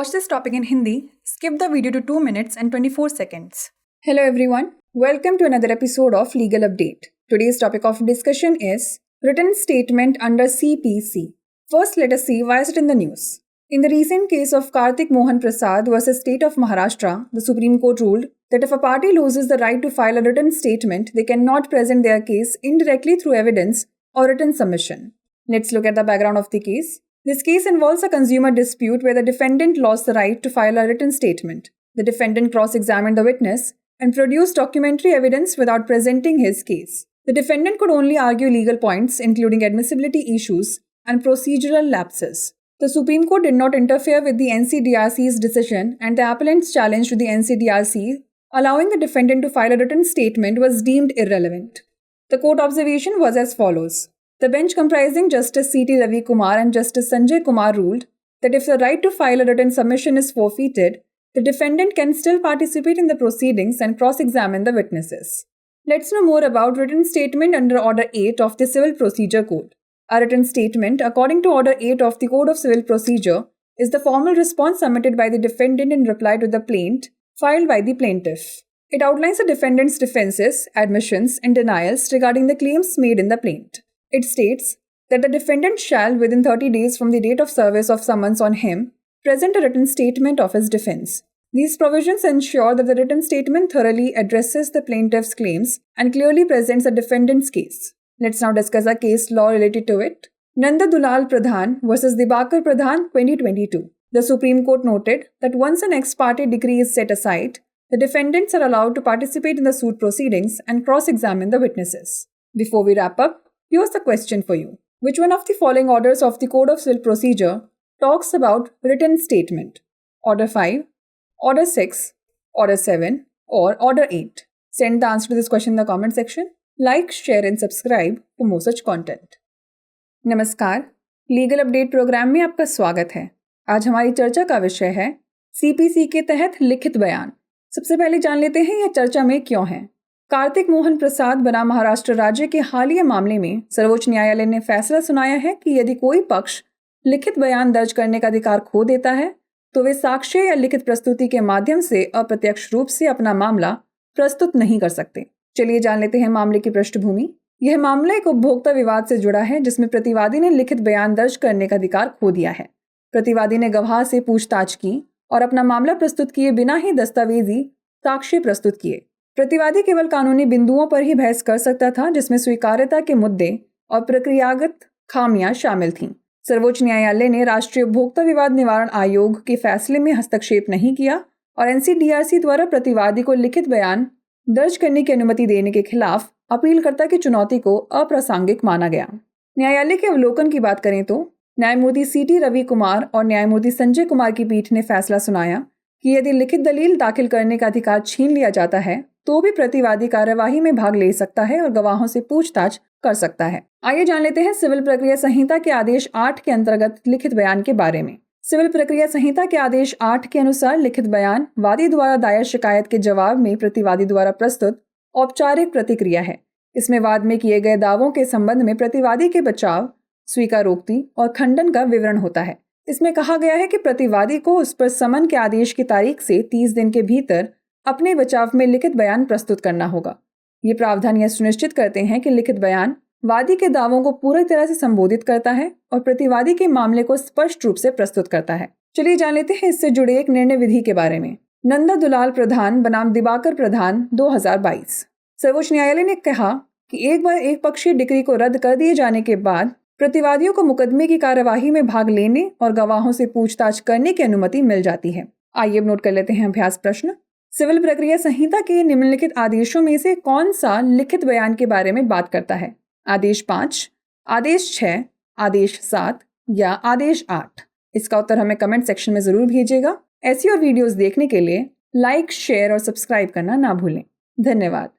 Watch this topic in Hindi. Skip the video to 2 minutes and 24 seconds. Hello everyone. Welcome to another episode of Legal Update. Today's topic of discussion is written statement under CPC. First, let us see why is it in the news. In the recent case of Kartik Mohan Prasad versus State of Maharashtra, the Supreme Court ruled that if a party loses the right to file a written statement, they cannot present their case indirectly through evidence or written submission. Let's look at the background of the case. This case involves a consumer dispute where the defendant lost the right to file a written statement. The defendant cross-examined the witness and produced documentary evidence without presenting his case. The defendant could only argue legal points, including admissibility issues and procedural lapses. The Supreme Court did not interfere with the NCDRC's decision, and the appellant's challenge to the NCDRC, allowing the defendant to file a written statement, was deemed irrelevant. The court observation was as follows. The bench comprising Justice C.T. Ravi Kumar and Justice Sanjay Kumar ruled that if the right to file a written submission is forfeited, the defendant can still participate in the proceedings and cross-examine the witnesses. Let's know more about written statement under Order 8 of the Civil Procedure Code. A written statement, according to Order 8 of the Code of Civil Procedure, is the formal response submitted by the defendant in reply to the plaint filed by the plaintiff. It outlines the defendant's defenses, admissions, and denials regarding the claims made in the plaint. It states that the defendant shall, within 30 days from the date of service of summons on him, present a written statement of his defense. These provisions ensure that the written statement thoroughly addresses the plaintiff's claims and clearly presents the defendant's case. Let's now discuss a case law related to it. Nanda Dulal Pradhan versus Dibakar Pradhan 2022. The Supreme Court noted that once an ex parte decree is set aside, the defendants are allowed to participate in the suit proceedings and cross-examine the witnesses. Before we wrap up, here's the question for you. Which one of the following orders of the Code of Civil Procedure talks about written statement? Order 5, Order 6, Order 7, or Order 8? Send the answer to this question in the comment section. Like, share and subscribe for more such content. नमस्कार, legal update programme में आपका स्वागत है। आज हमारी चर्चा का विषय है सीपीसी के तहत लिखित बयान। सबसे पहले जान लेते हैं यह चर्चा में क्यों है। कार्तिक मोहन प्रसाद बना महाराष्ट्र राज्य के हालिया मामले में सर्वोच्च न्यायालय ने फैसला सुनाया है कि यदि कोई पक्ष लिखित बयान दर्ज करने का अधिकार खो देता है तो वे साक्ष्य या लिखित प्रस्तुति के माध्यम से अप्रत्यक्ष रूप से अपना मामला प्रस्तुत नहीं कर सकते। चलिए जान लेते हैं मामले की पृष्ठभूमि। यह मामला एक उपभोक्ता विवाद से जुड़ा है जिसमें प्रतिवादी ने लिखित बयान दर्ज करने का अधिकार खो दिया है। प्रतिवादी ने गवाह से पूछताछ की और अपना मामला प्रस्तुत किए बिना ही दस्तावेजी साक्ष्य प्रस्तुत किए। प्रतिवादी केवल कानूनी बिंदुओं पर ही बहस कर सकता था जिसमें स्वीकार्यता के मुद्दे और प्रक्रियागत खामियां शामिल थीं। सर्वोच्च न्यायालय ने राष्ट्रीय उपभोक्ता विवाद निवारण आयोग के फैसले में हस्तक्षेप नहीं किया और एनसीडीआरसी द्वारा प्रतिवादी को लिखित बयान दर्ज करने की अनुमति देने के खिलाफ अपीलकर्ता की चुनौती को अप्रासंगिक माना गया। न्यायालय के अवलोकन की बात करें तो न्यायमूर्ति सीटी रवि कुमार और न्यायमूर्ति संजय कुमार की पीठ ने फैसला सुनाया कि यदि लिखित दलील दाखिल करने का अधिकार छीन लिया जाता है तो भी प्रतिवादी कार्यवाही में भाग ले सकता है और गवाहों से पूछताछ कर सकता है। आइए जान लेते हैं सिविल प्रक्रिया संहिता के आदेश 8 के अंतर्गत लिखित बयान के बारे में। सिविल प्रक्रिया संहिता के आदेश 8 के अनुसार लिखित बयान वादी द्वारा दायर शिकायत के जवाब में प्रतिवादी द्वारा प्रस्तुत औपचारिक प्रतिक्रिया है। इसमें वाद में किए गए दावों के संबंध में प्रतिवादी के बचाव, स्वीकारोक्ति और खंडन का विवरण होता है। इसमें कहा गया है कि प्रतिवादी को उस पर समन के आदेश की तारीख से 30 दिन के भीतर अपने बचाव में लिखित बयान प्रस्तुत करना होगा। ये प्रावधान यह सुनिश्चित करते हैं कि लिखित बयान वादी के दावों को पूरी तरह से संबोधित करता है और प्रतिवादी के मामले को स्पष्ट रूप से प्रस्तुत करता है। चलिए जान लेते हैं इससे जुड़े एक निर्णय विधि के बारे में। नंदा दुलाल प्रधान बनाम दिबाकर प्रधान 2022। सर्वोच्च न्यायालय ने कहा कि एक बार एक पक्षीय डिक्री को रद्द कर दिए जाने के बाद प्रतिवादियों को मुकदमे की कार्यवाही में भाग लेने और गवाहों से पूछताछ करने की अनुमति मिल जाती है। आइए अब नोट कर लेते हैं अभ्यास प्रश्न। सिविल प्रक्रिया संहिता के निम्नलिखित आदेशों में से कौन सा लिखित बयान के बारे में बात करता है? आदेश 5, आदेश 6, आदेश 7 या आदेश 8? इसका उत्तर हमें कमेंट सेक्शन में जरूर भेजिएगा। ऐसी और वीडियोस देखने के लिए लाइक, शेयर और सब्सक्राइब करना ना भूलें। धन्यवाद।